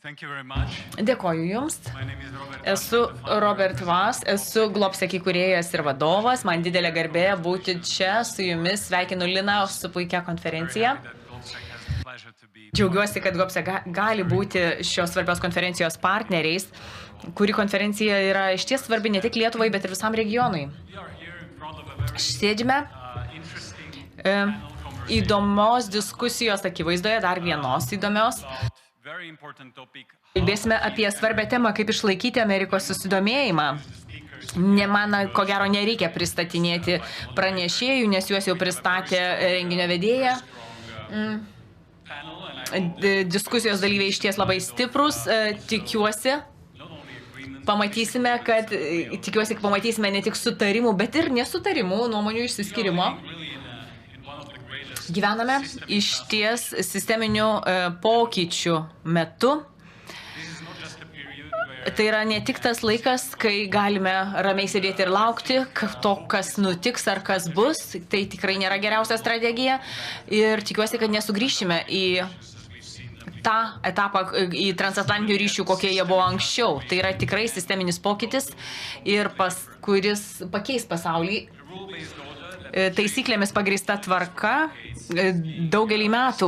Dėkoju Jums. Esu Robert Vas, esu Globsec įkūrėjas ir vadovas. Man didelė garbė būti čia su Jumis. Sveikinu Liną su puikia konferencija. Džiaugiuosi, kad Globsec gali būti šios svarbios konferencijos partneriais, kuri konferencija yra išties svarbi ne tik Lietuvai, bet ir visam regionui. Sėdime įdomios diskusijos akivaizdoje, dar vienos įdomios. Kalbėsime apie svarbę temą, kaip išlaikyti Amerikos susidomėjimą. Man, ko gero, nereikia pristatinėti pranešėjų, nes juos jau pristatė renginio vedėja. Diskusijos dalyviai išties labai stiprus, tikiuosi, pamatysime ne tik sutarimų, bet ir nesutarimų, nuomonių išsiskirimo. Gyvename išties sisteminių pokyčių metu. Tai yra ne tik tas laikas, kai galime ramiai sėdėti ir laukti to, kas nutiks ar kas bus. Tai tikrai nėra geriausia strategija. Ir tikiuosi, kad nesugrįšime į tą etapą, į transatlantinių ryšių, kokie jie buvo anksčiau. Tai yra tikrai sisteminis pokytis, kuris pakeis pasaulį. Taisyklėmis pagrįsta tvarka daugelį metų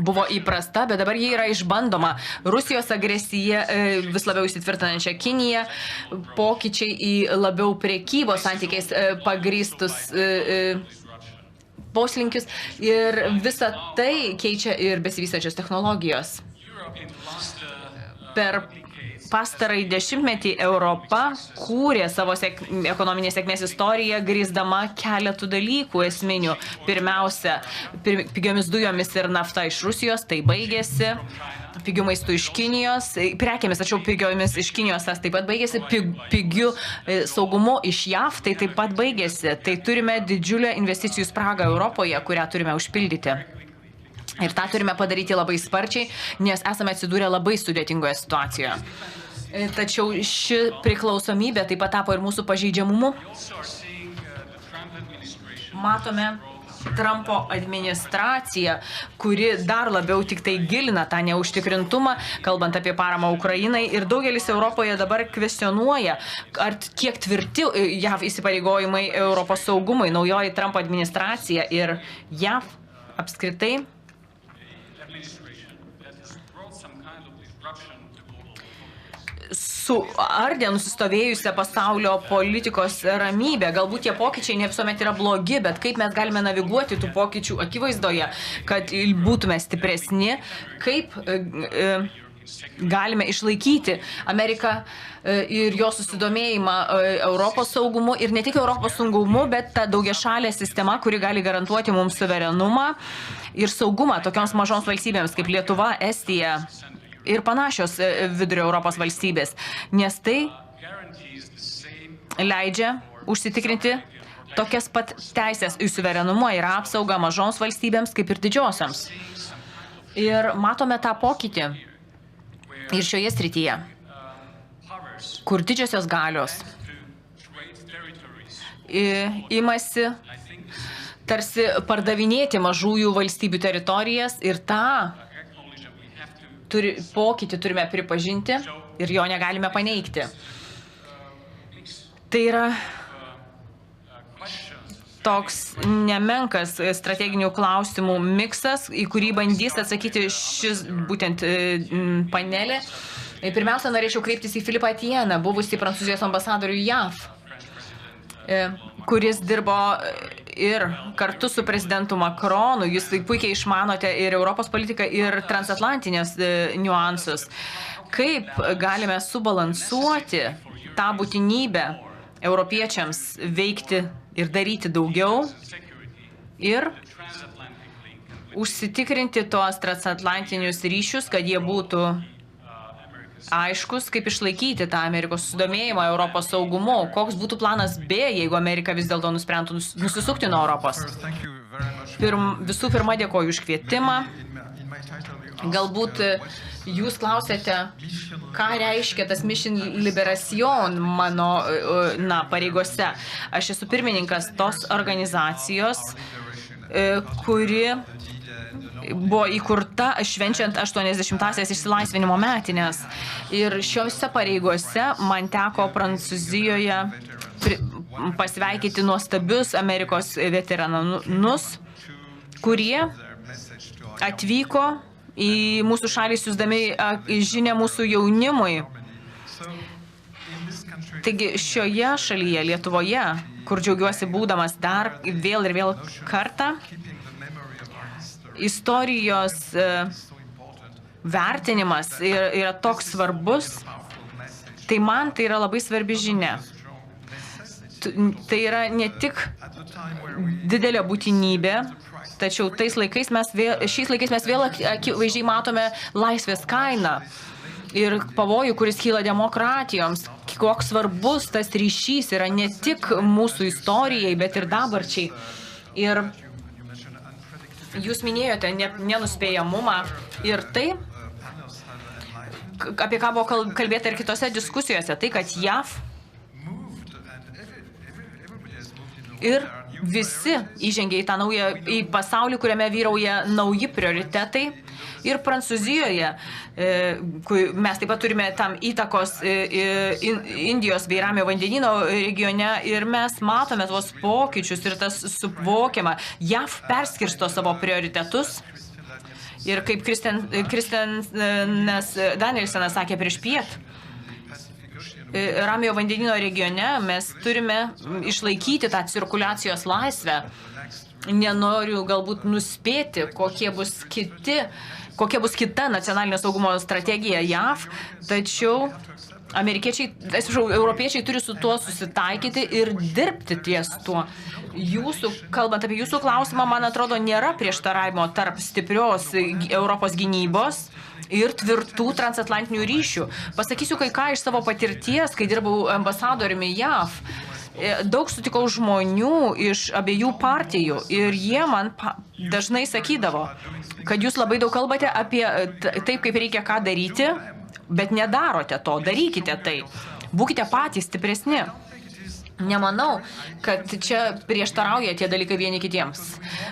buvo įprasta, bet dabar jie yra išbandoma. Rusijos agresija, vis labiau įsitvirtinančią Kiniją, pokyčiai į labiau prekybos santykiais pagrįstus poslinkius ir visa tai keičia ir besivystančios technologijos. Per pastarąjį dešimtmetį Europa kūrė savo ekonominės sėkmės istoriją, grįsdama keletų dalykų esminių. Pirmiausia, pigiomis dujomis ir nafta iš Rusijos, tai baigėsi. Pigių maistų iš Kinijos, prekėmis, tačiau pigiomis iš Kinijos tas taip pat baigėsi. Pigių saugumu iš JAV, tai taip pat baigėsi. Tai turime didžiulę investicijų spragą Europoje, kurią turime užpildyti. Ir tą turime padaryti labai sparčiai, nes esame atsidūrę labai sudėtingoje situacijoje. Tačiau ši priklausomybė taip pat tapo ir mūsų pažeidžiamumu. Matome Trumpo administraciją, kuri dar labiau tik tai gilina tą neužtikrintumą, kalbant apie paramą Ukrainai. Ir daugelis Europoje dabar kvestionuoja, ar kiek tvirti JAV įsipareigojimai Europos saugumui. Naujoji Trumpo administracija ir JAV apskritai suardė nusistovėjusią pasaulio politikos ramybę. Galbūt tie pokyčiai ne visuomet yra blogi, bet kaip mes galime naviguoti tų pokyčių akivaizdoje, kad būtume stipresni, kaip galime išlaikyti Ameriką ir jo susidomėjimą Europos saugumu ir ne tik Europos saugumu, bet ta daugiašalė sistema, kuri gali garantuoti mums suverenumą ir saugumą tokioms mažoms valstybėms kaip Lietuva, Estija ir panašios vidurio Europos valstybės, nes tai leidžia užsitikrinti tokias pat teisės į suverenumą ir apsaugą mažoms valstybėms kaip ir didžiosioms. Ir matome tą pokytį ir šioje srityje, kur didžiosios galios imasi tarsi pardavinėti mažųjų valstybių teritorijas ir tą pokytį turime pripažinti ir jo negalime paneigti. Tai yra toks nemenkas strateginių klausimų miksas, į kurį bandys atsakyti šis būtent panelė. Pirmiausia, norėčiau kreiptis į Filipą Tieną, buvusį Prancūzijos ambasadorių JAV, kuris dirbo ir kartu su prezidentu Macronu. Jūs puikiai išmanote ir Europos politiką, ir transatlantinės niuansus. Kaip galime subalansuoti tą būtinybę europiečiams veikti ir daryti daugiau ir užsitikrinti tuos transatlantinius ryšius, kad jie būtų aiškus, kaip išlaikyti tą Amerikos susidomėjimą Europos saugumu. Koks būtų planas B, jeigu Amerika vis dėlto nusprendtų nusisukti nuo Europos? Visų pirma, dėkoju už kvietimą. Galbūt jūs klausėte, ką reiškia tas Mission Liberation mano pareigose. Aš esu pirmininkas tos organizacijos, kuri buvo įkurta švenčiant 80-asias išsilaisvinimo metinės. Ir šiuose pareigose man teko Prancūzijoje pasveikyti nuostabius Amerikos veteranus, kurie atvyko į mūsų šalį siųsdami žinią mūsų jaunimui. Taigi šioje šalyje, Lietuvoje, kur džiaugiuosi būdamas dar vėl ir vėl kartą, istorijos vertinimas yra toks svarbus, tai man tai yra labai svarbi žinia. Tai yra ne tik didelė būtinybė, tačiau šiais laikais mes vėl akivaizdžiai matome laisvės kainą ir pavojų, kuris kyla demokratijoms. Koks svarbus tas ryšys yra ne tik mūsų istorijai, bet ir dabarčiai. Ir jūs minėjote nenuspėjamumą ir tai, apie ką buvo kalbėta ir kitose diskusijose, tai, kad JAV ir visi įžengė į pasaulį, kuriame vyrauja nauji prioritetai. Ir Prancūzijoje mes taip pat turime tam įtakos Indijos bei Ramiojo vandenyno regione ir mes matome tuos pokyčius ir tas suvokiama. JAV perskirsto savo prioritetus ir kaip Kristianas Danielsenas sakė prieš piet, Ramiojo vandenyno regione mes turime išlaikyti tą cirkuliacijos laisvę. Nenoriu galbūt nuspėti, kokia bus kita nacionalinio saugumo strategija JAV, tačiau europiečiai turi su tuo susitaikyti ir dirbti ties tuo. Kalbant apie jūsų klausimą, man atrodo, nėra prieštaravimo tarp stiprios Europos gynybos ir tvirtų transatlantinių ryšių. Pasakysiu kai ką iš savo patirties, kai dirbau ambasadoriumi JAV. Daug sutikau žmonių iš abiejų partijų ir jie man dažnai sakydavo, kad jūs labai daug kalbate apie taip, kaip reikia ką daryti, bet nedarote to, darykite tai. Būkite patys stipresni. Nemanau, kad čia prieštarauja tie dalykai vieni kitiems.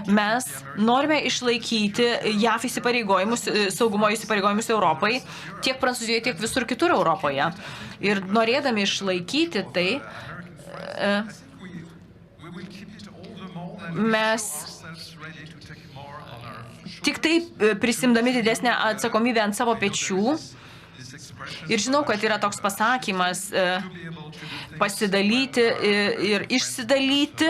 Mes norime išlaikyti JAV įsipareigojimus, saugumo įsipareigojimus Europai, tiek Prancūzijoje, tiek visur kitur Europoje. Ir norėdami išlaikyti tai, mes tik tai prisimdami didesnę atsakomybę ant savo pečių. Ir žinau, kad yra toks pasakymas pasidalyti ir išsidalyti,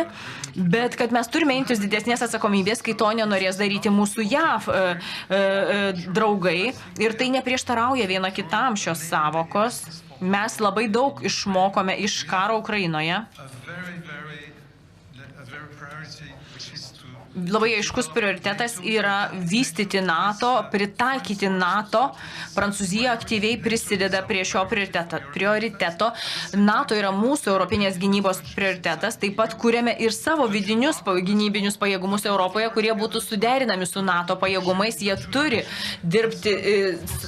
bet kad mes turime imtis didesnės atsakomybės, kai to nenorės daryti mūsų JAV draugai. Ir tai neprieštarauja viena kitam šios savokos. Mes labai daug išmokome iš karo Ukrainoje. Labai aiškus prioritetas yra vystyti NATO, pritaikyti NATO. Prancūzija aktyviai prisideda prie šio prioriteto. NATO yra mūsų europinės gynybos prioritetas. Taip pat kūrėme ir savo vidinius gynybinius pajėgumus Europoje, kurie būtų suderinami su NATO pajėgumais. Jie turi dirbti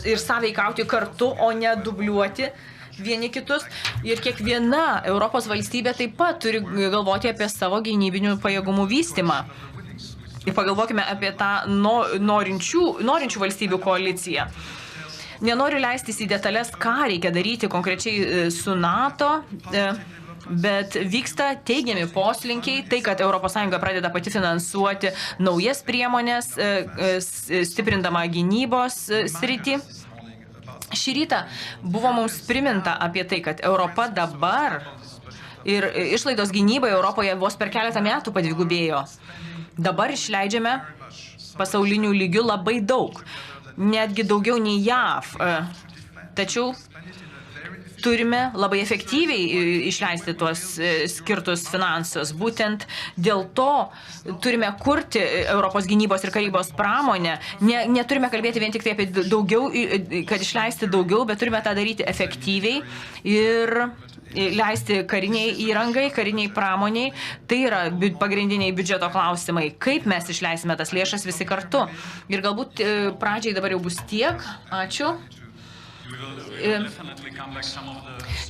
ir sąveikauti kartu, o ne dubliuoti vieni kitus. Ir kiekviena Europos valstybė taip pat turi galvoti apie savo gynybinių pajėgumų vystymą. Ir pagalvokime apie tą norinčių valstybių koaliciją. Nenoriu leistis į detalės, ką reikia daryti konkrečiai su NATO, bet vyksta teigiami poslinkiai, tai, kad ES pradeda pati finansuoti naujas priemonės, stiprindama gynybos sritį. Šį rytą buvo mums priminta apie tai, kad Europa dabar ir išlaidos gynybai Europoje vos per keletą metų padvigubėjo. Dabar išleidžiame pasaulinių lygių labai daug, netgi daugiau nei JAV. Tačiau turime labai efektyviai išleisti tuos skirtus finansus. Būtent dėl to turime kurti Europos gynybos ir karybos pramonę. Neturime kalbėti vien tik tai apie daugiau, kad išleisti daugiau, bet turime tą daryti efektyviai ir leisti kariniai įrangai, kariniai pramoniai. Tai yra pagrindiniai biudžeto klausimai. Kaip mes išleisime tas lėšas visi kartu. Ir galbūt pradžiai dabar jau bus tiek. Ačiū.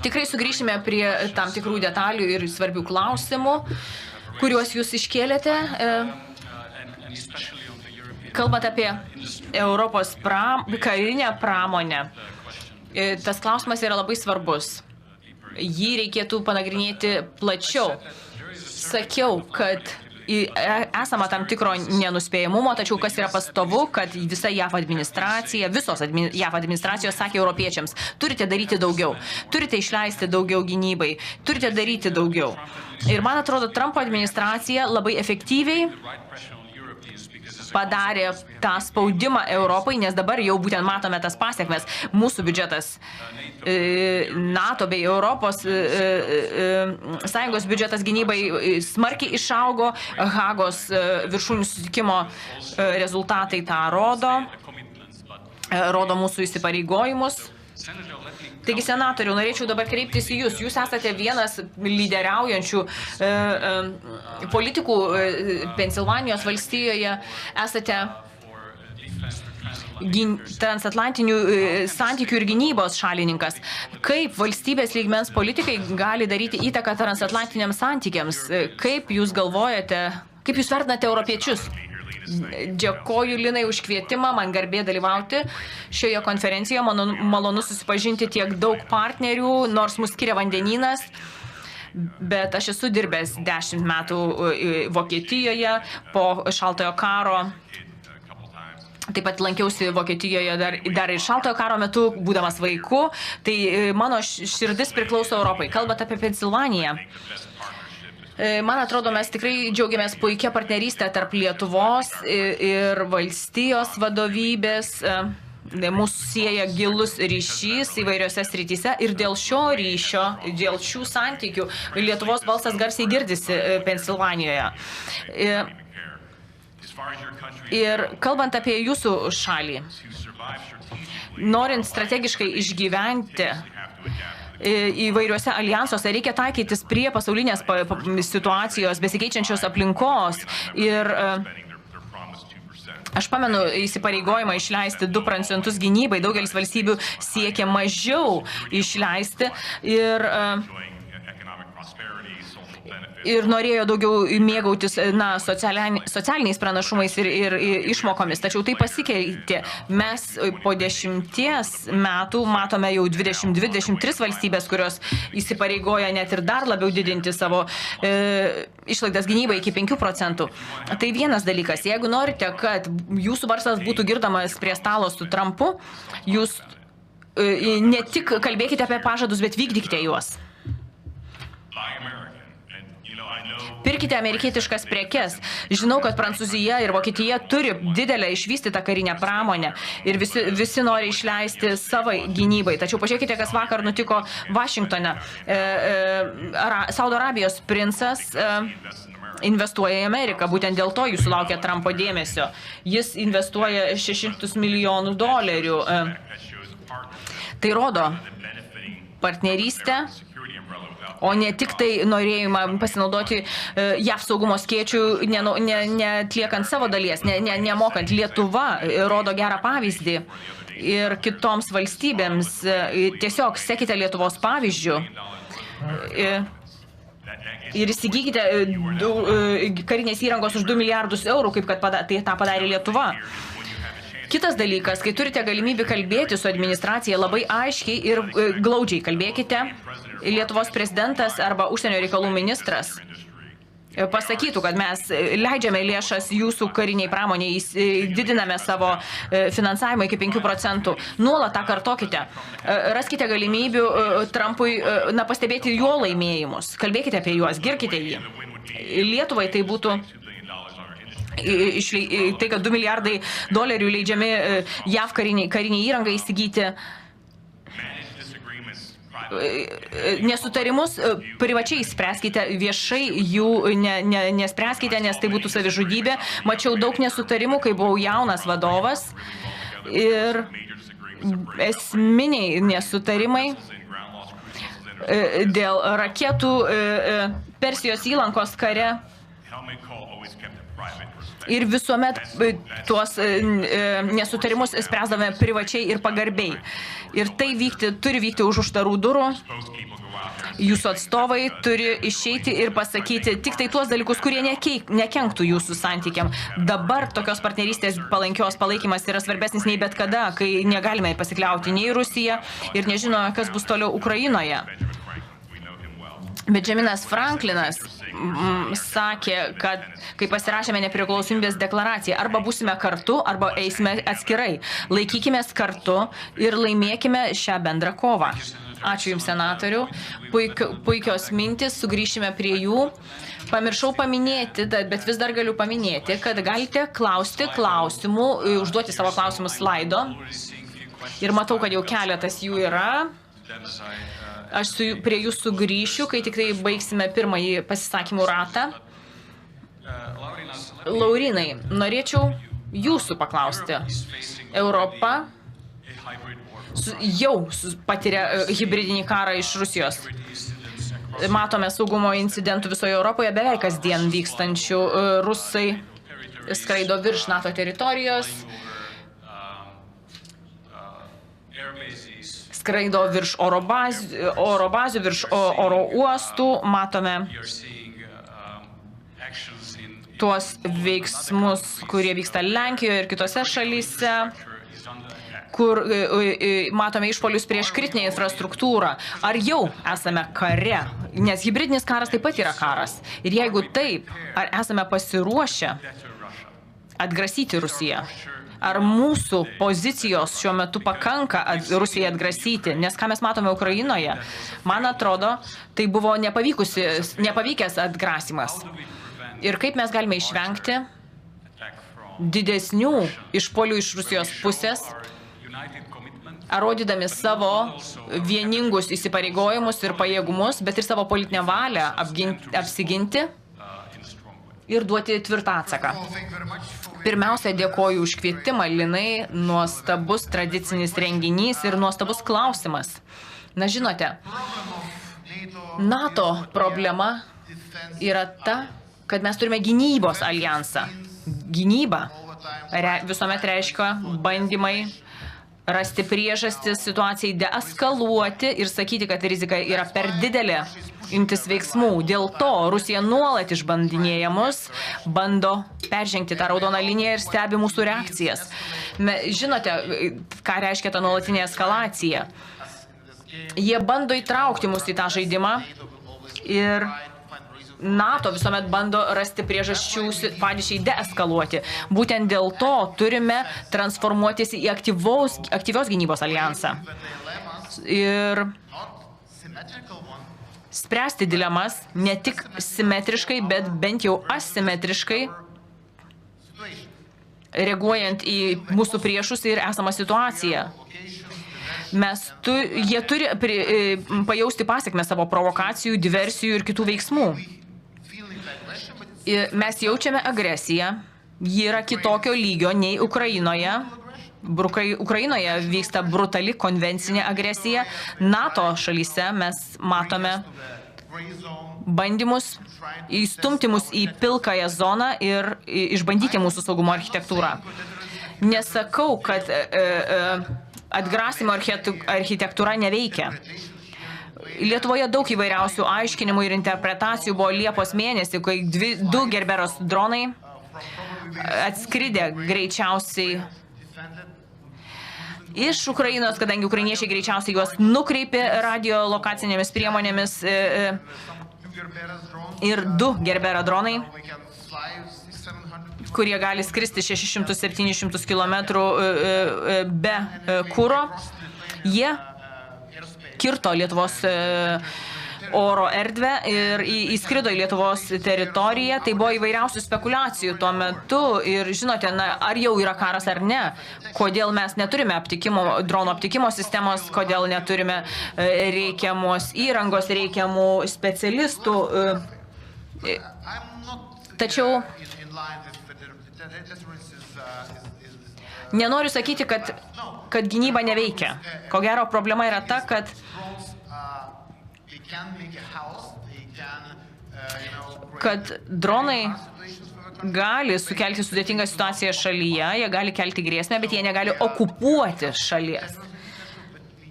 Tikrai sugrįšime prie tam tikrų detalių ir svarbių klausimų, kuriuos jūs iškėlėte. Kalbant apie Europos karinę pramonę, tas klausimas yra labai svarbus. Jį reikėtų panagrinėti plačiau. Sakiau, kad esama tam tikro nenuspėjamumo, tačiau kas yra pastovu, kad visa JAV administracija, visos JAV administracijos sakė europiečiams, turite daryti daugiau, turite išleisti daugiau gynybai, turite daryti daugiau. Ir man atrodo, Trumpo administracija labai efektyviai padarė tą spaudimą Europai, nes dabar jau būtent matome tas pasiekmes. Mūsų biudžetas, NATO bei Europos Sąjungos biudžetas gynybai smarkiai išaugo, Hagos viršūnių susitikimo rezultatai tą rodo mūsų įsipareigojimus. Taigi, senatoriau, norėčiau dabar kreiptis į jūs. Jūs esate vienas lyderiaujančių politikų Pensilvanijos valstijoje, esate transatlantinių santykių ir gynybos šalininkas. Kaip valstybės lygmens politikai gali daryti įtaką transatlantiniams santykiams? Kaip jūs galvojate, kaip jūs vertinate europiečius? Dėkoju, Linai, už kvietimą, man garbė dalyvauti šioje konferencijoje, man malonu susipažinti tiek daug partnerių, nors mus skiria vandenynas, bet aš esu dirbęs 10 metų Vokietijoje po šaltojo karo. Taip pat lankiausi Vokietijoje dar ir šaltojo karo metu, būdamas vaiku, tai mano širdis priklauso Europai. Kalbant apie Pensilvaniją, man atrodo, mes tikrai džiaugiamės puikia partnerystė tarp Lietuvos ir valstijos vadovybės. Mūsų sieja gilus ryšys įvairiose srityse ir dėl šio ryšio, dėl šių santykių Lietuvos balsas garsiai girdisi Pensilvanijoje. Ir kalbant apie jūsų šalį, norint strategiškai išgyventi įvairiuose alijansuose, reikia taikytis prie pasaulinės situacijos, besikeičiančios aplinkos. Ir aš pamenu įsipareigojimą išleisti 2% gynybai, daugelis valstybių siekia mažiau išleisti ir norėjo daugiau mėgautis socialiniais pranašumais ir išmokomis. Tačiau tai pasikeitė. Mes po 10 metų matome jau 22-23 valstybės, kurios įsipareigoja net ir dar labiau didinti savo išlaidas gynybai iki 5%. Tai vienas dalykas. Jeigu norite, kad jūsų balsas būtų girdamas prie stalo su Trumpu, jūs ne tik kalbėkite apie pažadus, bet vykdykite juos. Pirkite amerikietiškas prekes. Žinau, kad Prancūzija ir Vokietija turi didelę išvystytą karinę pramonę ir visi nori išleisti savo gynybai. Tačiau pažiūrėkite, kas vakar nutiko Vašingtone. Saudo Arabijos princas investuoja į Ameriką. Būtent dėl to jūs sulaukia Trumpo dėmesio. Jis investuoja $600 milijonų. Tai rodo partnerystę, o ne tik tai norėjimą pasinaudoti JAV saugumo skėčių, netliekant savo dalies, nemokant. Lietuva rodo gerą pavyzdį ir kitoms valstybėms. Tiesiog sekite Lietuvos pavyzdžių ir įsigykite karinės įrangos už 2 milijardus eurų, kaip kad tai tą padarė Lietuva. Kitas dalykas, kai turite galimybę kalbėti su administracija, labai aiškiai ir glaudžiai kalbėkite. Lietuvos prezidentas arba užsienio reikalų ministras pasakytų, kad mes leidžiame lėšas jūsų kariniai pramoniai, didiname savo finansavimą iki 5%. Nuolat tą kartokite. Raskite galimybių Trumpui pastebėti jo laimėjimus. Kalbėkite apie juos, girkite jį. Lietuvai tai būtų tai, kad $2 milijardai leidžiami JAV kariniai įrangai įsigyti. Nesutarimus privačiai spręskite, viešai jų nespręskite, nes tai būtų savižudybė. Mačiau daug nesutarimų, kai buvau jaunas vadovas ir esminiai nesutarimai dėl raketų Persijos įlankos kare. Ir visuomet tuos nesutarimus spręsdavome privačiai ir pagarbiai. Ir tai turi vykti už uždarų durų. Jūsų atstovai turi išeiti ir pasakyti tik tai tuos dalykus, kurie nekenktų jūsų santykiam. Dabar tokios partnerystės palankios palaikymas yra svarbesnis nei bet kada, kai negalime pasikliauti nei Rusija ir nežinome, kas bus toliau Ukrainoje. Benjaminas Franklinas sakė, kad kai pasirašėme nepriklausomybės deklaraciją, arba būsime kartu, arba eisime atskirai. Laikykimės kartu ir laimėkime šią bendrą kovą. Ačiū Jums, senatorių. Puikios mintis, sugrįšime prie jų. Pamiršau paminėti, bet vis dar galiu paminėti, kad galite klausti klausimų, užduoti savo klausimus slaido. Ir matau, kad jau keletas jų yra. Aš prie jų sugrįšiu, kai tik tai baigsime pirmąjį pasisakymų ratą. Laurinai, norėčiau jūsų paklausti. Europa jau patiria hibridinį karą iš Rusijos. Matome saugumo incidentų visoje Europoje, beveik kasdien vykstančių. Rusai skraido virš NATO teritorijos, skraido virš oro bazių, virš oro uostų. Matome tuos veiksmus, kurie vyksta Lenkijoje ir kitose šalyse, kur matome išpolius prieš kritinę infrastruktūrą. Ar jau esame kare? Nes hibridinis karas taip pat yra karas. Ir jeigu taip, ar esame pasiruošę atgrasyti Rusiją? Ar mūsų pozicijos šiuo metu pakanka Rusijai atgrasyti? Nes ką mes matome Ukrainoje, man atrodo, tai buvo nepavykęs atgrasimas. Ir kaip mes galime išvengti didesnių išpolių iš Rusijos pusės, rodydami savo vieningus įsipareigojimus ir pajėgumus, bet ir savo politinę valią apsiginti ir duoti tvirtą atsaką. Pirmiausia, dėkoju už kvietimą, Linai, nuostabus tradicinis renginys ir nuostabus klausimas. Na, žinote, NATO problema yra ta, kad mes turime gynybos alijansą. Gynyba visuomet reiškia bandymai rasti priežastis situacijai deeskaluoti ir sakyti, kad rizika yra per didelė imtis veiksmų. Dėl to Rusija nuolat išbandinėja mus, bando peržengti tą raudoną liniją ir stebi mūsų reakcijas. Žinote, ką reiškia ta nuolatinė eskalacija? Jie bando įtraukti mus į tą žaidimą ir NATO visuomet bando rasti priežasčių padėčiai deeskaluoti. Būtent dėl to turime transformuotis į aktyvios gynybos alijansą. Ir spręsti dilemas ne tik simetriškai, bet bent jau asimetriškai, reaguojant į mūsų priešus ir esamą situaciją. Jie turi pajausti pasekmę savo provokacijų, diversijų ir kitų veiksmų. Mes jaučiame agresiją, ji yra kitokio lygio nei Ukrainoje. Ukrainoje vyksta brutali konvencinė agresija. NATO šalyse mes matome bandymus įstumti mus į pilkąją zoną ir išbandyti mūsų saugumo architektūrą. Nesakau, kad atgrasimo architektūra neveikia. Lietuvoje daug įvairiausių aiškinimų ir interpretacijų buvo Liepos mėnesį, kai du Gerberos dronai atskridė greičiausiai iš Ukrainos, kadangi ukrainiečiai greičiausiai juos nukreipė radiolokacinėmis priemonėmis, ir du Gerbero dronai, kurie gali skristi 600-700 km be kuro, jie kirto Lietuvos oro erdvę ir įskrido į Lietuvos teritoriją. Tai buvo įvairiausių spekulacijų tuo metu ir žinote, ar jau yra karas ar ne, kodėl mes neturime dronų aptikimo sistemos, kodėl neturime reikiamos įrangos, reikiamų specialistų. Tačiau nenoriu sakyti, kad gynyba neveikia. Ko gero problema yra ta, kad dronai gali sukelti sudėtingą situaciją šalyje, jie gali kelti grėsmę, bet jie negali okupuoti šalies.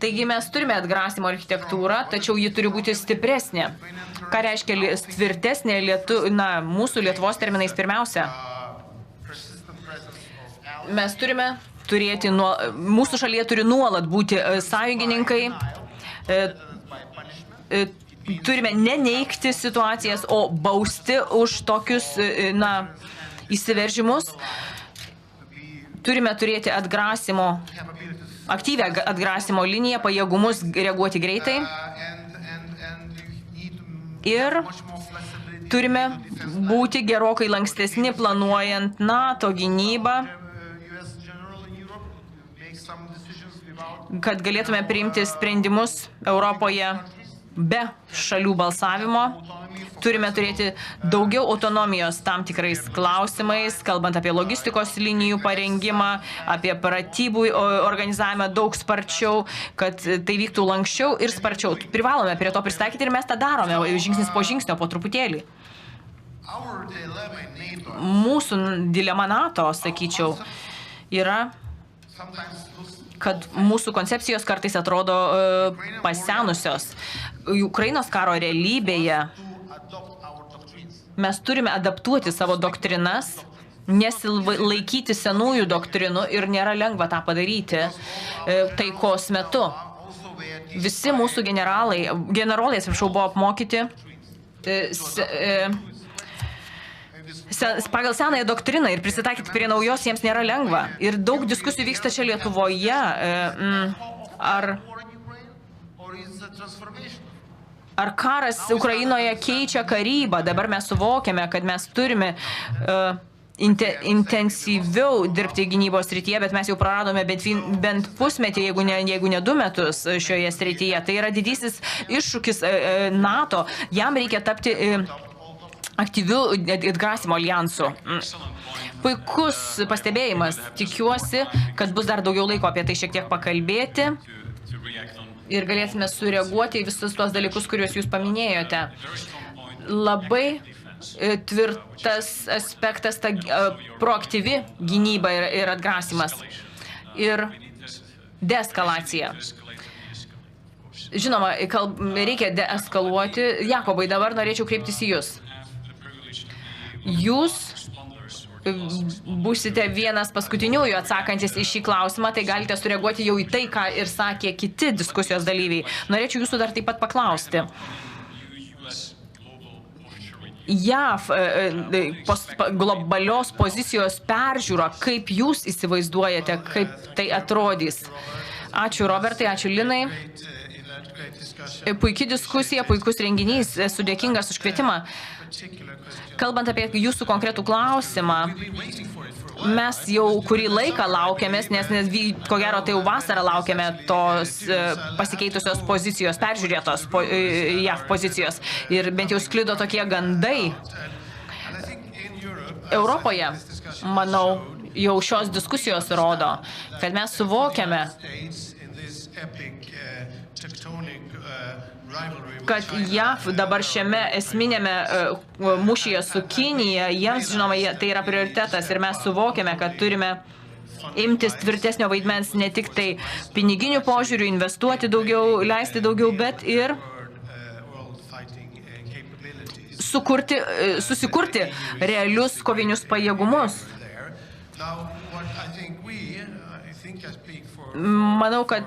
Taigi mes turime atgrasimo architektūrą, tačiau ji turi būti stipresnė. Ką reiškia tvirtesnė mūsų Lietuvos terminais pirmiausia? Mes turime turėti, mūsų šalyje turi nuolat būti sąjungininkai, turime neneigti situacijas, o bausti už tokius, įsiveržimus. Turime turėti aktyvią atgrasimo liniją, pajėgumus reaguoti greitai. Ir turime būti gerokai lankstesni planuojant NATO gynybą, kad galėtume priimti sprendimus Europoje be šalių balsavimo. Turime turėti daugiau autonomijos tam tikrais klausimais, kalbant apie logistikos linijų parengimą, apie pratybų organizavimą daug sparčiau, kad tai vyktų lanksčiau ir sparčiau. Privalome prie to pristaikyti ir mes tą darome, žingsnis po žingsnio, po truputėlį. Mūsų dilema NATO, sakyčiau, yra, kad mūsų koncepcijos kartais atrodo pasenusios. Ukrainos karo realybėje mes turime adaptuoti savo doktrinas, nesilaikyti senųjų doktrinų ir nėra lengva tą padaryti taikos metu. Visi mūsų generolai, buvo apmokyti pagal senąją doktriną ir prisitaikyti prie naujos jiems nėra lengva. Ir daug diskusijų vyksta čia Lietuvoje. Ar karas Ukrainoje keičia karybą? Dabar mes suvokiame, kad mes turime intensyviau dirbti gynybos srityje, bet mes jau praradome bent pusmetį, jeigu ne 2 metus šioje srityje. Tai yra didysis iššūkis NATO. Jam reikia tapti aktyvių atgrasimo aljansų. Puikus pastebėjimas. Tikiuosi, kad bus dar daugiau laiko apie tai šiek tiek pakalbėti ir galėsime sureaguoti į visus tuos dalykus, kuriuos jūs paminėjote. Labai tvirtas aspektas ta proaktyvi gynyba ir atgrasimas ir deeskalacija. Žinoma, reikia deeskaluoti. Jakobai, dabar norėčiau kreiptis į jūs. Jūs būsite vienas paskutiniųjų atsakantis į šį klausimą, tai galite sureaguoti jau į tai, ką ir sakė kiti diskusijos dalyviai. Norėčiau jūsų dar taip pat paklausti. JAV globalios pozicijos peržiūra, kaip jūs įsivaizduojate, kaip tai atrodys? Ačiū Robertai, ačiū Linai. Puikia diskusija, puikus renginys, esu dėkingas už kvietimą. Kalbant apie jūsų konkretų klausimą, mes jau kurį laiką laukiamės, nes ko gero tai jau vasarą laukiame tos pasikeitusios pozicijos, peržiūrėtos JAV pozicijos. Ir bent jau sklido tokie gandai. Europoje, manau, jau šios diskusijos rodo, kad mes suvokiame, kad JAV dabar šiame esminėme mūšyje su Kinija, jiems, žinoma, tai yra prioritetas ir mes suvokiame, kad turime imtis tvirtesnio vaidmens ne tik tai piniginių požiūrių, investuoti daugiau, leisti daugiau, bet ir susikurti realius kovinius pajėgumus. Manau, kad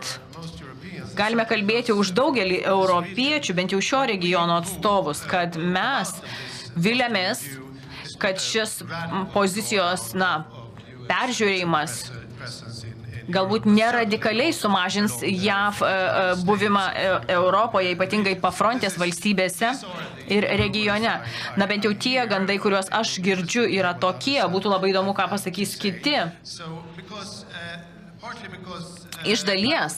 galime kalbėti už daugelį europiečių, bent jau šio regiono atstovus, kad mes viliamės, kad šis pozicijos, peržiūrėjimas galbūt neradikaliai sumažins JAV buvimą Europoje, ypatingai pafrontės valstybėse ir regione. Bent jau tie gandai, kuriuos aš girdžiu, yra tokie. Būtų labai įdomu, ką pasakys kiti. Iš dalies.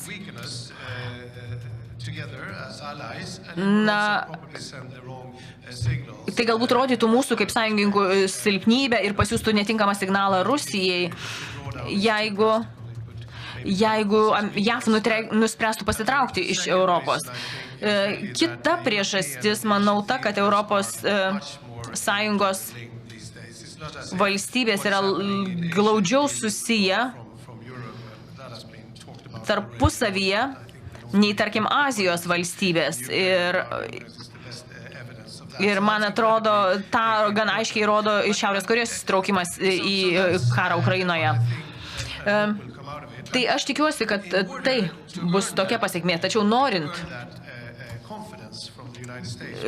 Tai galbūt rodytų mūsų kaip sąjungininkų silpnybę ir pasiųstų netinkamą signalą Rusijai, jeigu JAV nuspręstų pasitraukti iš Europos. Kita priežastis, manau, ta, kad Europos Sąjungos valstybės yra glaudžiau susiję tarpusavyje, nei, tarkim, Azijos valstybės. Ir man atrodo, tą gan aiškiai rodo Šiaurės Korėjos įsitraukimas į karą Ukrainoje. Tai aš tikiuosi, kad tai bus tokia pasiekmė. Tačiau norint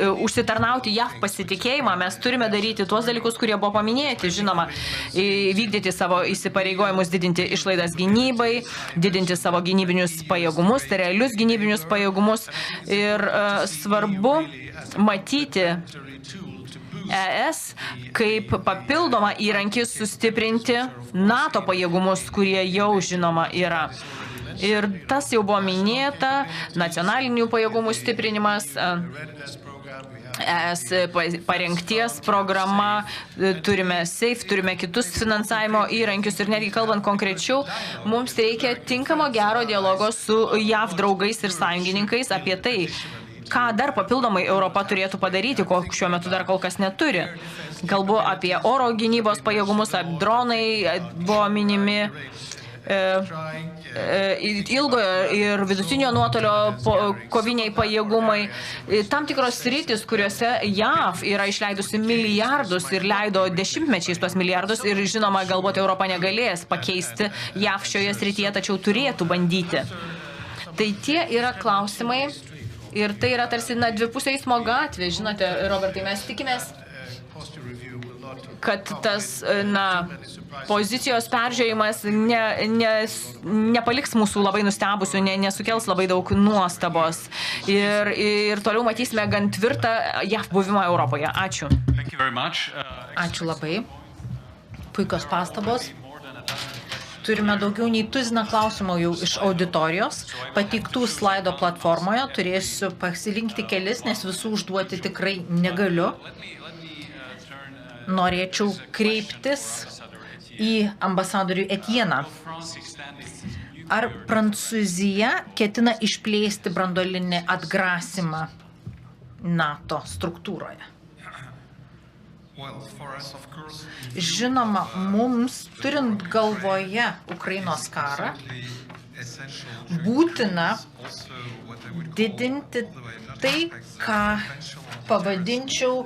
užsitarnauti JAV pasitikėjimą, mes turime daryti tuos dalykus, kurie buvo paminėti, žinoma, vykdyti savo įsipareigojimus, didinti išlaidas gynybai, didinti savo gynybinius pajėgumus, tai realius gynybinius pajėgumus. Ir svarbu matyti ES kaip papildomą įrankį sustiprinti NATO pajėgumus, kurie jau žinoma yra. Ir tas jau buvo minėta, nacionalinių pajėgumų stiprinimas, ES parengties programa, turime SAFE, turime kitus finansavimo įrankius ir netgi kalbant konkrečiau, mums reikia tinkamo gero dialogo su JAV draugais ir sąjungininkais apie tai, ką dar papildomai Europa turėtų padaryti, ko šiuo metu dar kol kas neturi. Kalbu apie oro gynybos pajėgumus, dronai buvo minimi, ilgojo ir vidutinio nuotolio koviniai pajėgumai, tam tikros sritis, kuriuose JAV yra išleidusi milijardus ir leido dešimtmečiais tuos milijardus ir žinoma, galbūt Europa negalės pakeisti JAV šioje srityje, tačiau turėtų bandyti. Tai tie yra klausimai ir tai yra tarsi dvipusė eismo gatvė, žinote, Robertai, mes tikimės, kad tas, pozicijos peržiūrėjimas nepaliks mūsų labai nustebusių, nesukels labai daug nuostabos. Ir toliau matysime gan tvirtą JAV buvimą Europoje. Ačiū. Ačiū labai. Puikios pastabos. Turime daugiau nei 1000 klausimų jau iš auditorijos. Pateiktų slaido platformoje turėsiu pasirinkti kelis, nes visų užduoti tikrai negaliu. Norėčiau kreiptis į ambasadorių Etieną. Ar Prancūzija ketina išplėsti branduolinį atgrasymą NATO struktūroje? Žinoma, mums, turint galvoje Ukrainos karą, būtina didinti tai, ką pavadinčiau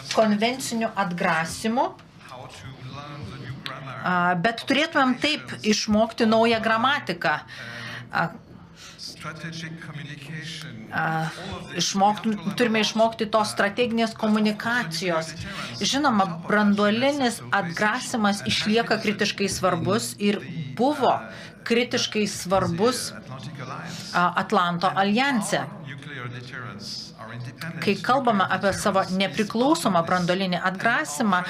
konvenciniu atgrasimu, bet turėtumėm taip išmokti naują gramatiką. Turime išmokti tos strateginės komunikacijos. Žinoma, branduolinis atgrasimas išlieka kritiškai svarbus ir buvo kritiškai svarbus Atlanto aljanse. Kai kalbame apie savo nepriklausomą branduolinį atgrasimą,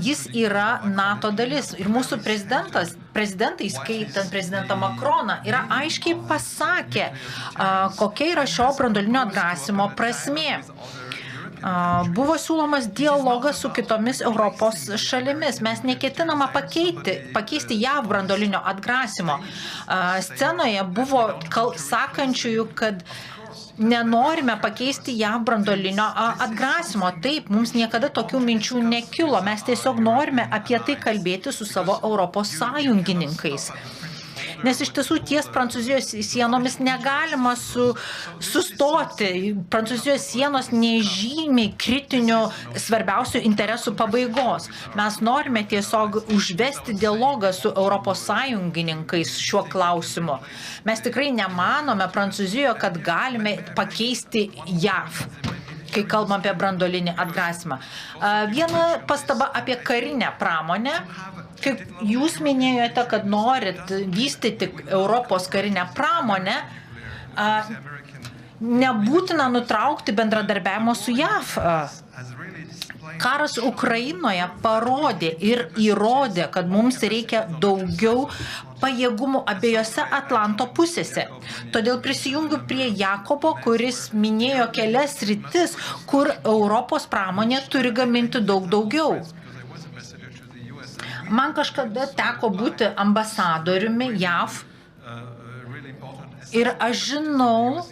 jis yra NATO dalis. Ir mūsų prezidentai, skaitant prezidentą Macroną, yra aiškiai pasakę, kokia yra šio branduolinio atgrasimo prasmė. Buvo siūlomas dialogas su kitomis Europos šalimis. Mes neketinama pakeisti JAV branduolinio atgrasimo. Scenoje buvo sakančiųjų, kad nenorime pakeisti JAV branduolinio atgrasimo. Taip, mums niekada tokių minčių nekilo. Mes tiesiog norime apie tai kalbėti su savo Europos sąjungininkais. Nes iš tiesų ties Prancūzijos sienomis negalima sustoti. Prancūzijos sienos nežymiai kritinių svarbiausių interesų pabaigos. Mes norime tiesiog užvesti dialogą su Europos sąjungininkais šiuo klausimu. Mes tikrai nemanome Prancūzijoje, kad galime pakeisti JAV, kai kalbam apie branduolinį atgrasimą. Viena pastaba apie karinę pramonę. Kaip jūs minėjote, kad norit vystyti Europos karinę pramonę, nebūtina nutraukti bendradarbiavimo su JAV. Karas Ukrainoje parodė ir įrodė, kad mums reikia daugiau pajėgumų abiejose Atlanto pusėse. Todėl prisijungiu prie Jakobo, kuris minėjo kelias sritis, kur Europos pramonė turi gaminti daug daugiau. Man kažkada teko būti ambasadoriumi JAV ir aš žinau,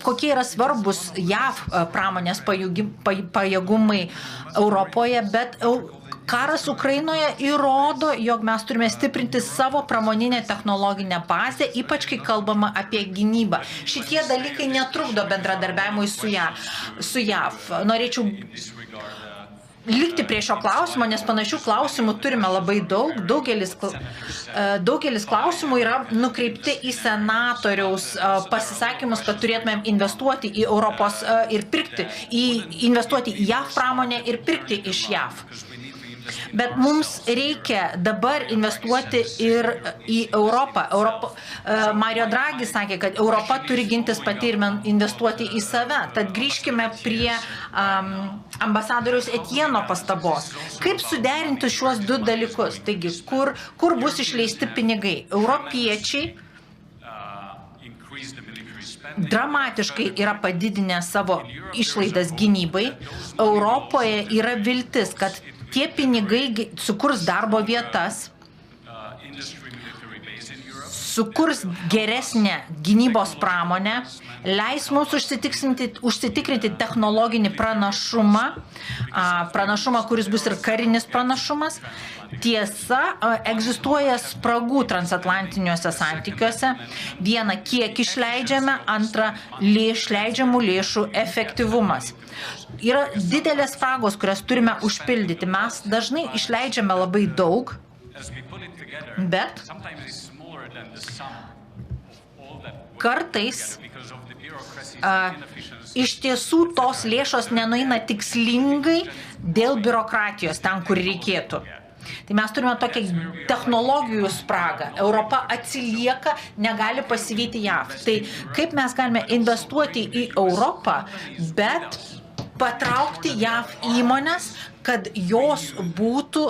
kokie yra svarbus JAV pramonės pajėgumai Europoje, bet Karas Ukrainoje įrodo, jog mes turime stiprinti savo pramoninę technologinę bazę, ypač kai kalbama apie gynybą. Šitie dalykai netrukdo bendradarbiavimui su JAV. Norėčiau likti prie šio klausimo, nes panašių klausimų turime labai daug. Daugelis klausimų yra nukreipti į senatoriaus pasisakymus, kad turėtumėm investuoti į Europos ir pirkti, investuoti į JAV pramonę ir pirkti iš JAV. Bet mums reikia dabar investuoti ir į Europą. Mario Draghi sakė, kad Europa turi gintis pati ir investuoti į save. Tad grįžkime prie ambasadoriaus Etieno pastabos. Kaip suderinti šiuos du dalykus? Taigi, kur bus išleisti pinigai? Europiečiai dramatiškai yra padidinę savo išlaidas gynybai. Europoje yra viltis, kad tie pinigai sukurs darbo vietas, sukurs geresnę gynybos pramonę, leis mums užsitikrinti technologinį pranašumą, kuris bus ir karinis pranašumas. Tiesa, egzistuoja spragų transatlantiniuose santykiuose. Viena, kiek išleidžiame, antra, išleidžiamų lėšų efektyvumas. Yra didelės spragos, kurias turime užpildyti. Mes dažnai išleidžiame labai daug, bet kartais iš tiesų tos lėšos nenueina tikslingai dėl biurokratijos ten, kur reikėtų. Tai mes turime tokią technologijų spragą. Europa atsilieka, negali pasivyti JAV. Tai kaip mes galime investuoti į Europą, bet patraukti JAV įmonės, kad jos būtų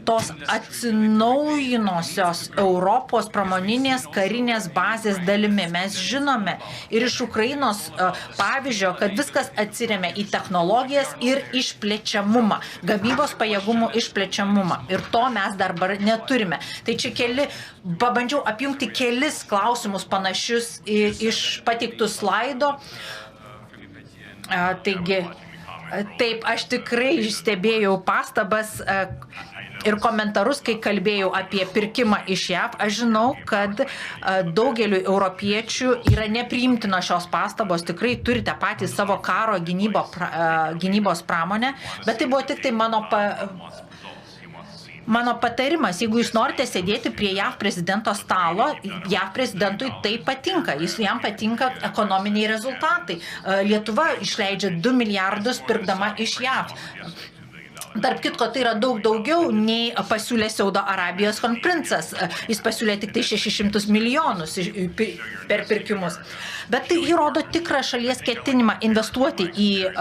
tos atsinaujinusios Europos pramoninės karinės bazės dalimi. Mes žinome ir iš Ukrainos pavyzdžio, kad viskas atsiremia į technologijas ir išplečiamumą, gamybos pajėgumų išplečiamumą. Ir to mes dar neturime. Tai čia pabandžiau apjungti kelis klausimus panašius iš pateiktų slaido. Taigi, taip, aš tikrai stebėjau pastabas ir komentarus, kai kalbėjau apie pirkimą iš JAV. Aš žinau, kad daugeliu europiečių yra nepriimtina šios pastabos. Tikrai turite patys savo karo gynybos pramonę, bet tai buvo tik tai mano patarimas. Jeigu jūs norite sėdėti prie JAV prezidento stalo, JAV prezidentui tai patinka. Jam patinka ekonominiai rezultatai. Lietuva išleidžia 2 milijardus pirkdama iš JAV. Tarp kitko, tai yra daug daugiau nei pasiūlė Saudo Arabijos princas. Jis pasiūlė tik tai 600 milijonus per pirkimus. Bet tai įrodo tikrą šalies ketinimą investuoti į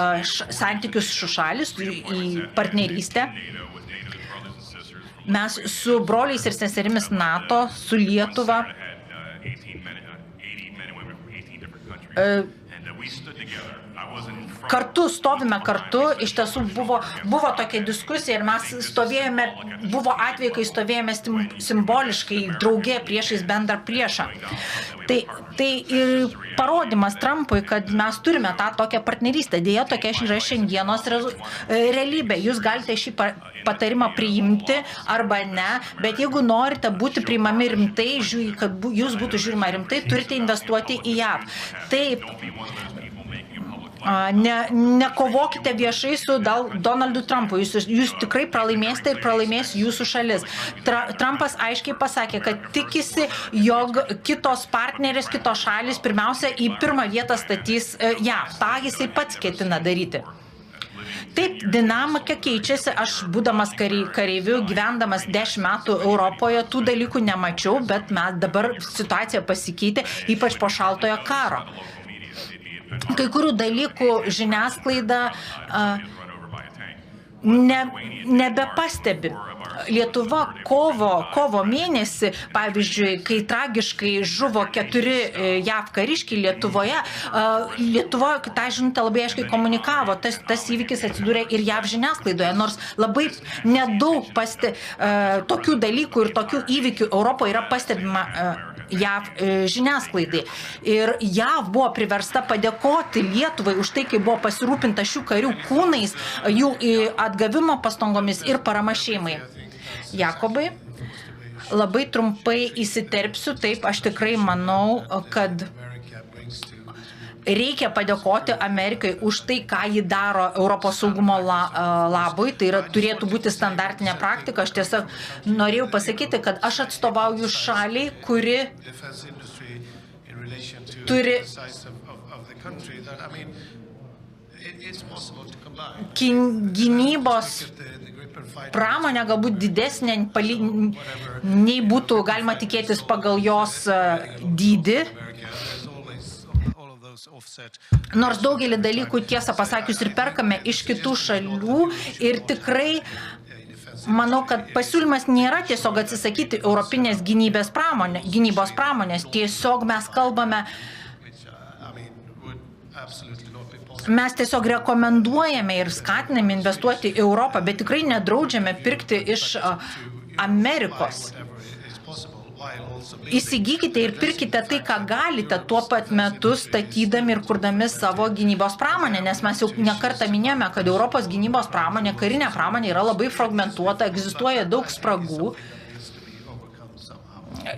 santykius su šalis, į partnerystę. Mes su broliais ir seserimis NATO, su Lietuva, kartu stovime kartu. Iš tiesų buvo tokia diskusija ir mes stovėjome, buvo atvejai, kai stovėjome simboliškai drauge priešais bendrą priešą. Tai ir parodymas Trumpui, kad mes turime tą tokią partnerystę. Deja, tokia yra šiandienos realybė. Jūs galite šį patarimą priimti arba ne, bet jeigu norite būti priimami rimtai, kad jūs būtų žiūrima rimtai, turite investuoti į JAV. Taip, nekovokite viešai su Donaldu Trumpu. Jūs tikrai pralaimėsite ir pralaimės jūsų šalis. Trumpas aiškiai pasakė, kad tikisi, jog kitos partnerės, kitos šalis pirmiausia į pirmą vietą statys JAV. Ta jisai pats ketina daryti. Taip, dinamika keičiasi. Aš, būdamas kareiviu, gyvendamas 10 metų Europoje, tų dalykų nemačiau, bet dabar situacija pasikeitė, ypač po šaltojo karo. Kai kurių dalykų žiniasklaida nebepastebi. Lietuva kovo mėnesį, pavyzdžiui, kai tragiškai žuvo 4 JAV kariškiai Lietuvoje, Lietuva tą žinutę labai aiškiai komunikavo. Tas įvykis atsidūrė ir JAV žiniasklaidoje, nors labai nedaug tokių dalykų ir tokių įvykių Europoje yra pastebima JAV žiniasklaidai. Ir JAV buvo priversta padėkoti Lietuvai už tai, kai buvo pasirūpinta šių karių kūnais, jų atgavimo pastangomis ir parama šeimai. Jakobai, labai trumpai įsiterpsiu, taip, aš tikrai manau, kad reikia padėkoti Amerikai už tai, ką ji daro Europos saugumo labui. Tai turėtų būti standartinė praktika. Aš tiesiog norėjau pasakyti, kad aš atstovauju šaliai, kuri turi gynybos pramonė galbūt didesnė nei būtų galima tikėtis pagal jos dydį. Nors daugelį dalykų, tiesą pasakius, ir perkame iš kitų šalių ir tikrai manau, kad pasiūlymas nėra tiesiog atsisakyti europinės gynybos pramonės. Tiesiog mes kalbame, mes tiesiog rekomenduojame ir skatiname investuoti į Europą, bet tikrai nedraudžiame pirkti iš Amerikos. Įsigykite ir pirkite tai, ką galite, tuo pat metu statydami ir kurdami savo gynybos pramonę, nes mes jau nekartą minėjome, kad Europos gynybos pramonė, karinė pramonė yra labai fragmentuota, egzistuoja daug spragų.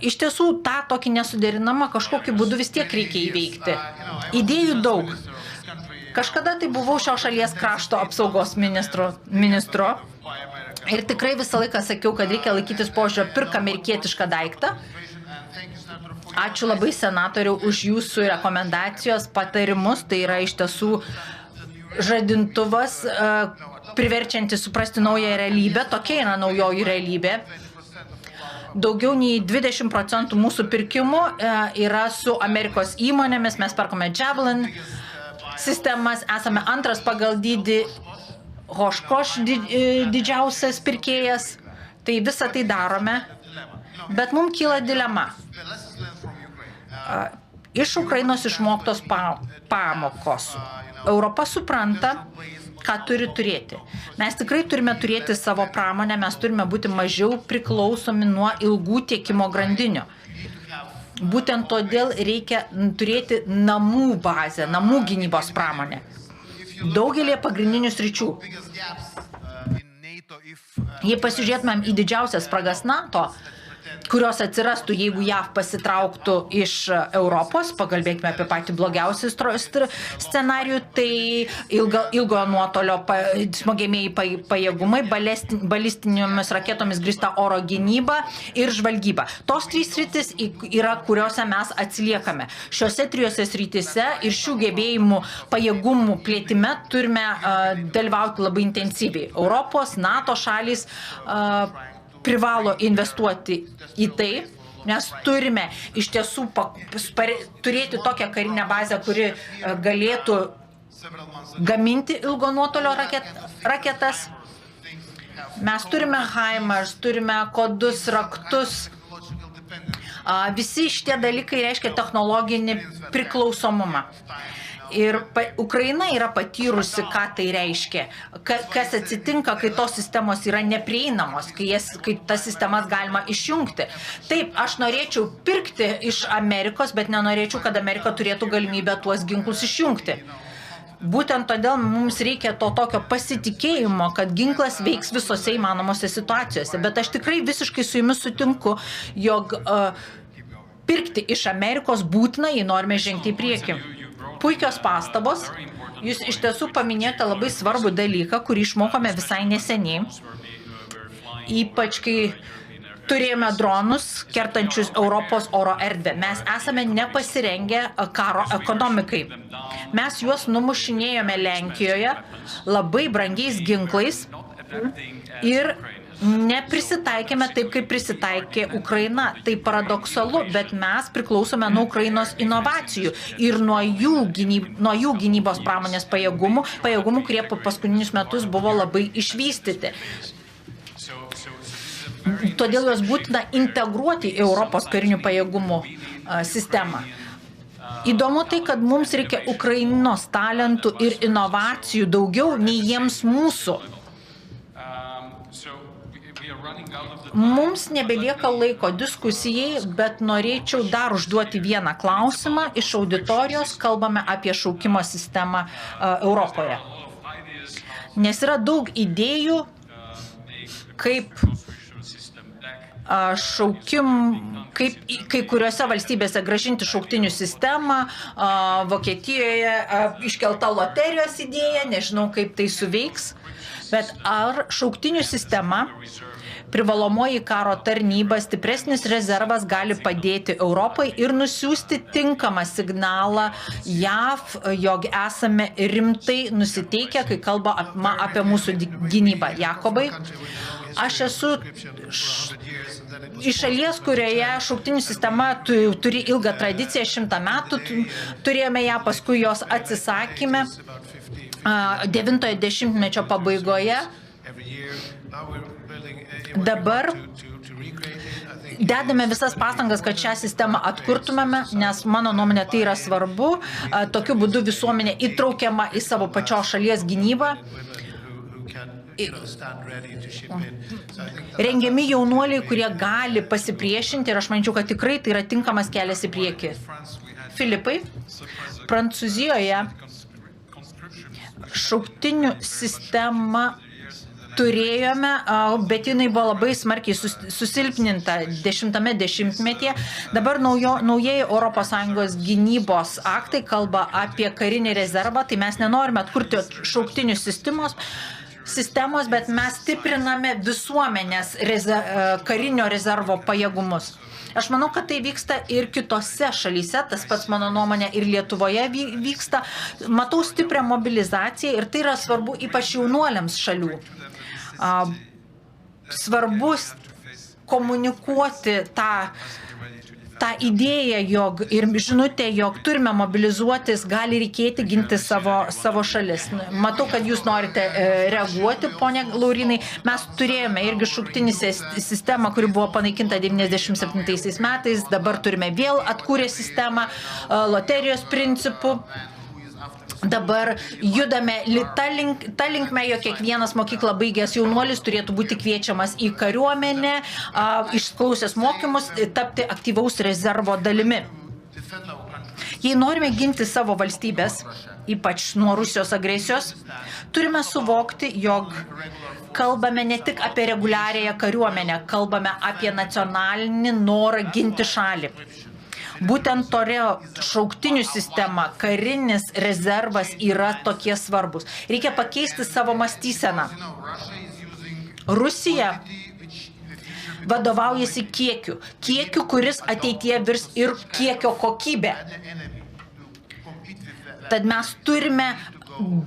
Iš tiesų, tą tokį nesuderinamą kažkokiu būdu vis tiek reikia įveikti. Idėjų daug. Kažkada tai buvau šios šalies krašto apsaugos ministru ir tikrai visą laiką sakiau, kad reikia laikytis požiūrio pirk amerikietišką daiktą. Ačiū labai, senatoriau, už jūsų rekomendacijos, patarimus. Tai yra iš tiesų žadintuvas, priverčiantis suprasti naują realybę. Tokia yra naujoji realybė. Daugiau nei 20% mūsų pirkimų yra su Amerikos įmonėmis. Mes perkame Javelin sistemas, esame antras pagal dydį, Oshkosh didžiausias pirkėjas. Tai visą tai darome. Bet mums kyla dilema. Iš Ukrainos išmoktos pamokos. Europa supranta, ką turi turėti. Mes tikrai turime turėti savo pramonę, mes turime būti mažiau priklausomi nuo ilgų tiekimo grandinių. Būtent todėl reikia turėti namų bazę, namų gynybos pramonę. Daugelį pagrindinių sričių. Jei pasižiūrėtumėm į didžiausias spragas NATO, kurios atsirastų, jeigu JAV pasitrauktų iš Europos, pakalbėkime apie patį blogiausią scenarijų, tai ilgojo nuotolio smogiamieji pajėgumai, balistinėmis raketomis grįsta oro gynyba ir žvalgyba. Tos trys sritis yra, kuriuose mes atsiliekame. Šiuose trijose srityse ir šių gebėjimų pajėgumų plėtime turime dalyvauti labai intensyviai. Europos, NATO šalys privalo investuoti į tai, nes turime iš tiesų turėti tokią karinę bazę, kuri galėtų gaminti ilgo nuotolio raketas. Mes turime HIMARS, turime kodus, raktus. Visi šitie dalykai reiškia technologinį priklausomumą. Ir Ukraina yra patyrusi, ką tai reiškia, kas atsitinka, kai tos sistemos yra neprieinamos, kai tas sistemas galima išjungti. Taip, aš norėčiau pirkti iš Amerikos, bet nenorėčiau, kad Amerika turėtų galimybę tuos ginklus išjungti. Būtent todėl mums reikia to tokio pasitikėjimo, kad ginklas veiks visose įmanomose situacijose. Bet aš tikrai visiškai su jumis sutinku, jog pirkti iš Amerikos būtina, jei norime žengti į priekį. Puikios pastabos. Jūs iš tiesų paminėjote labai svarbų dalyką, kurį išmokome visai neseniai. Ypač kai turėjome dronus, kertančius Europos oro erdvę. Mes esame nepasirengę karo ekonomikai. Mes juos numušinėjome Lenkijoje labai brangiais ginklais ir neprisitaikėme taip, kaip prisitaikė Ukraina. Tai paradoksalu, bet mes priklausome nuo Ukrainos inovacijų ir nuo jų gynybos pramonės pajėgumų, kurie paskutinius metus buvo labai išvystyti. Todėl juos būtina integruoti į Europos karinių pajėgumų sistemą. Įdomu tai, kad mums reikia Ukrainos talentų ir inovacijų daugiau nei jiems mūsų. Mums nebelieka laiko diskusijai, bet norėčiau dar užduoti vieną klausimą iš auditorijos. Kalbame apie šaukimo sistemą Europoje. Nes yra daug idėjų, kaip kaip kai kuriuose valstybėse grąžinti šauktinių sistemą, Vokietijoje iškelta loterijos idėja, nežinau, kaip tai suveiks, bet ar šauktinių sistema, privalomoji karo tarnyba, stipresnis rezervas gali padėti Europai ir nusiųsti tinkamą signalą JAV, jog esame rimtai nusiteikę, kai kalba apie mūsų gynybą. Jakobai, aš esu iš šalies, kurioje šauktinių sistema turi ilgą tradiciją, 100 metų turėjome ją, paskui jos atsisakėme 9-ojo dešimtmečio pabaigoje. Dabar dedame visas pastangas, kad šią sistemą atkurtumėme, nes mano nuomonė tai yra svarbu. Tokiu būdu visuomenė įtraukiama į savo pačios šalies gynybą. Rengiami jaunuoliai, kurie gali pasipriešinti ir aš manyčiau, kad tikrai tai yra tinkamas kelias į priekį. Filipai, Prancūzijoje šauktinių sistema turėjome, bet jinai buvo labai smarkiai susilpninta 10-ame dešimtmetyje. Dabar naujieji ES gynybos aktai kalba apie karinį rezervą, tai mes nenorime atkurti šauktinių sistemos, bet mes stipriname visuomenės karinio rezervo pajėgumus. Aš manau, kad tai vyksta ir kitose šalyse, tas pats mano nuomonė ir Lietuvoje vyksta. Matau stiprią mobilizaciją ir tai yra svarbu ypač jaunuoliams šalių. Svarbus komunikuoti tą idėją ir žinutę, jog turime mobilizuotis, gali reikėti ginti savo šalis. Matau, kad jūs norite reaguoti, ponia Laurinai. Mes turėjome irgi šauktinį sistemą, kuri buvo panaikinta 97 metais. Dabar turime vėl atkūrę sistemą loterijos principų. Dabar judame ta linkme, jog kiekvienas mokyklą baigęs jaunuolis turėtų būti kviečiamas į kariuomenę, išklausęs mokymus, tapti aktyvaus rezervo dalimi. Jei norime ginti savo valstybės, ypač nuo Rusijos agresijos, turime suvokti, jog kalbame ne tik apie reguliariąją kariuomenę, kalbame apie nacionalinį norą ginti šalį. Būtent šauktinių sistema, karinis rezervas yra tokie svarbus. Reikia pakeisti savo mąstyseną. Rusija vadovaujasi kiekiu, kuris ateityje virs ir kiekio kokybė. Tad mes turime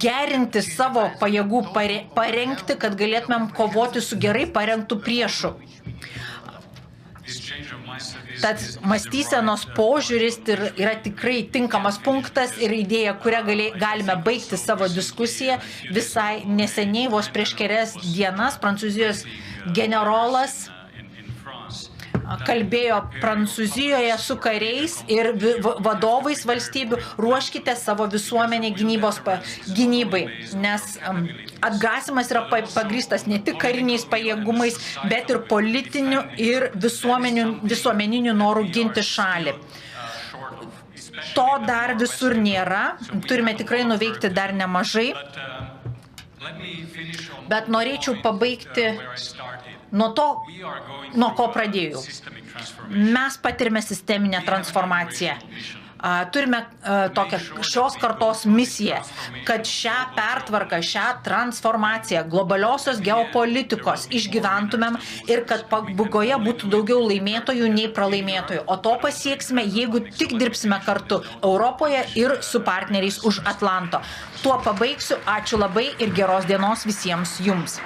gerinti savo pajėgų parengti, kad galėtumėm kovoti su gerai parengtų priešu. Tad mąstysenos požiūris yra tikrai tinkamas punktas ir idėja, kurią galime baigti savo diskusiją. Visai neseniai, vos prieš kelias dienas, Prancūzijos generolas kalbėjo Prancūzijoje su kariais ir vadovais valstybių, ruoškite savo visuomenę gynybai, nes atgrasimas yra pagrįstas ne tik kariniais pajėgumais, bet ir politiniu ir visuomeniniu noru ginti šalį. To dar visur nėra, turime tikrai nuveikti dar nemažai, bet norėčiau pabaigti nuo ko pradėjau. Mes patirime sisteminę transformaciją. Turime tokią šios kartos misiją, kad šią pertvarką, šią transformaciją globaliosios geopolitikos išgyventumėm ir kad pabaigoje būtų daugiau laimėtojų nei pralaimėtojų. O to pasieksime, jeigu tik dirbsime kartu Europoje ir su partneriais už Atlanto. Tuo pabaigsiu. Ačiū labai ir geros dienos visiems jums.